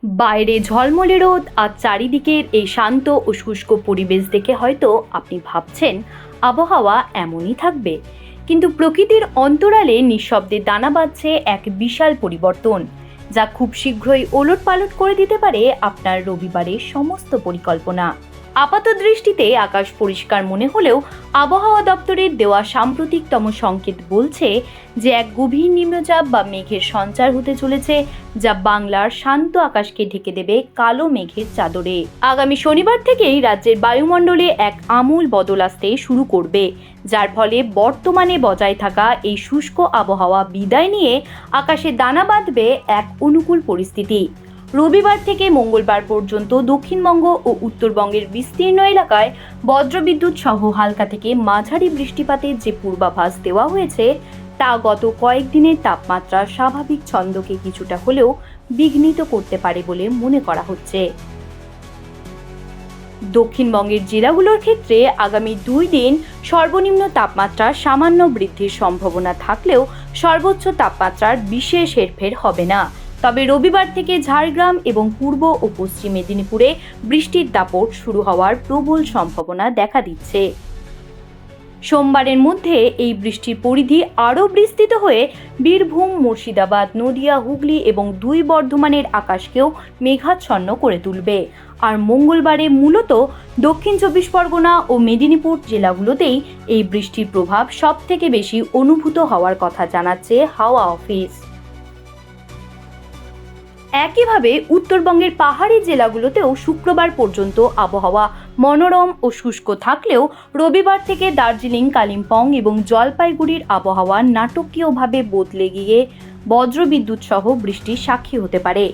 বাইরে ঝলমলে রোদ আর চারিদিকের এই শান্ত ও শুষ্ক পরিবেশ দেখে হয়তো আপনি ভাবছেন আবহাওয়া এমনই থাকবে, কিন্তু প্রকৃতির অন্তরালে নিঃশব্দে দানা বাঁধছে এক বিশাল পরিবর্তন, যা খুব শীঘ্রই ওলটপালট করে দিতে পারে আপনার রবিবারের সমস্ত পরিকল্পনা। আপাত দৃষ্টিতে আকাশ পরিষ্কার মনে হলেও আবহাওয়া দপ্তরের দেওয়া সাম্প্রতিকতম সংকেত বলছে যে এক গভীর নিম্নচাপ বা মেঘের সঞ্চার হতে চলেছে, যা বাংলার শান্ত আকাশকে ঢেকে দেবে কালো মেঘের চাদরে। আগামী শনিবার থেকেই রাজ্যের বায়ুমণ্ডলে এক আমূল বদল আসতে শুরু করবে, যার ফলে বর্তমানে বজায় থাকা এই শুষ্ক আবহাওয়া বিদায় নিয়ে আকাশে দানা বাঁধবে এক অনুকূল পরিস্থিতি। রবিবার থেকে মঙ্গলবার পর্যন্ত দক্ষিণবঙ্গ ও উত্তরবঙ্গের বিস্তীর্ণ এলাকায় বজ্রবিদ্যুৎ সহ হালকা থেকে মাঝারি বৃষ্টিপাতের যে পূর্বাভাস দেওয়া হয়েছে, তা গত কয়েকদিনের তাপমাত্রার স্বাভাবিক ছন্দকে কিছুটা হলেও বিঘ্নিত করতে পারে বলে মনে করা হচ্ছে। দক্ষিণবঙ্গের জেলাগুলোর ক্ষেত্রে আগামী 2 দিন সর্বনিম্ন তাপমাত্রা সামান্য বৃদ্ধির সম্ভাবনা থাকলেও সর্বোচ্চ তাপমাত্রার বিশেষ হেরফের হবে না। তবে রবিবার থেকে ঝাড়গ্রাম এবং পূর্ব ও পশ্চিম মেদিনীপুরে বৃষ্টির দাপট শুরু হওয়ার প্রবল সম্ভাবনা দেখা দিচ্ছে। সোমবারের মধ্যে এই বৃষ্টির পরিধি আরও বিস্তৃত হয়ে বীরভূম, মুর্শিদাবাদ, নদিয়া, হুগলি এবং 2 বর্ধমানের আকাশকেও মেঘাচ্ছন্ন করে তুলবে। আর মঙ্গলবারে মূলত দক্ষিণ 24 পরগনা ও মেদিনীপুর জেলাগুলোতেই এই বৃষ্টির প্রভাব সবথেকে বেশি অনুভূত হওয়ার কথা জানাচ্ছে হাওয়া অফিস। একইভাবে উত্তরবঙ্গের পাহাড়ি জেলাগুলোতেও শুক্রবার পর্যন্ত আবহাওয়া মনোরম ও শুষ্ক থাকলেও রবিবার থেকে দার্জিলিং, কালিম্পং এবং জলপাইগুড়ির আবহাওয়া নাটকীয়ভাবে বদলে গিয়ে বজ্রবিদ্যুৎ সহ বৃষ্টির সাক্ষী হতে পারে।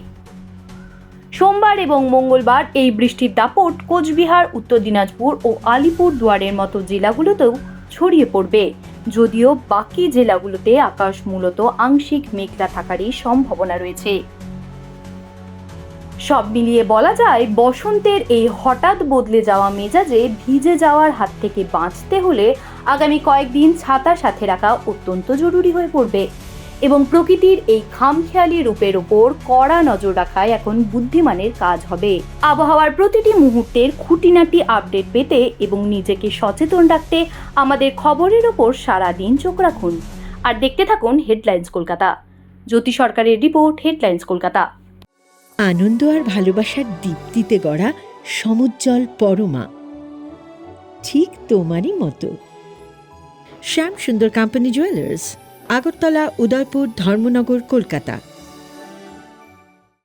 সোমবার এবং মঙ্গলবার এই বৃষ্টির দাপট কোচবিহার, উত্তর দিনাজপুর ও আলিপুর দুয়ারের মতো জেলাগুলোতেও ছড়িয়ে পড়বে, যদিও বাকি জেলাগুলোতে আকাশ মূলত আংশিক মেঘলা থাকারই সম্ভাবনা রয়েছে। সব মিলিয়ে বলা যায়, বসন্তের এই হঠাৎ বদলে যাওয়া মেজাজে ভিজে যাওয়ার হাত থেকে বাঁচতে হলে আগামী কয়েকদিন ছাতা সাথে রাখা অত্যন্ত জরুরি হয়ে পড়বে এবং প্রকৃতির এই খামখেয়ালি রূপের ওপর কড়া নজর রাখাই এখন বুদ্ধিমানের কাজ হবে। আবহাওয়ার প্রতিটি মুহূর্তের খুঁটিনাটি আপডেট পেতে এবং নিজেকে সচেতন রাখতে আমাদের খবরের ওপর সারাদিন চোখ রাখুন আর দেখতে থাকুন হেডলাইন্স কলকাতা। জ্যোতি সরকারের রিপোর্ট, হেডলাইন্স কলকাতা। আনন্দ আর ভালোবাসার দীপ্তিতে গড়া সমুজ্জ্বল পরমা, ঠিক তোমারই মতো। শ্যাম সুন্দর কোম্পানি জুয়েলার্স, আগরতলা, উদয়পুর, ধর্মনগর, কলকাতা।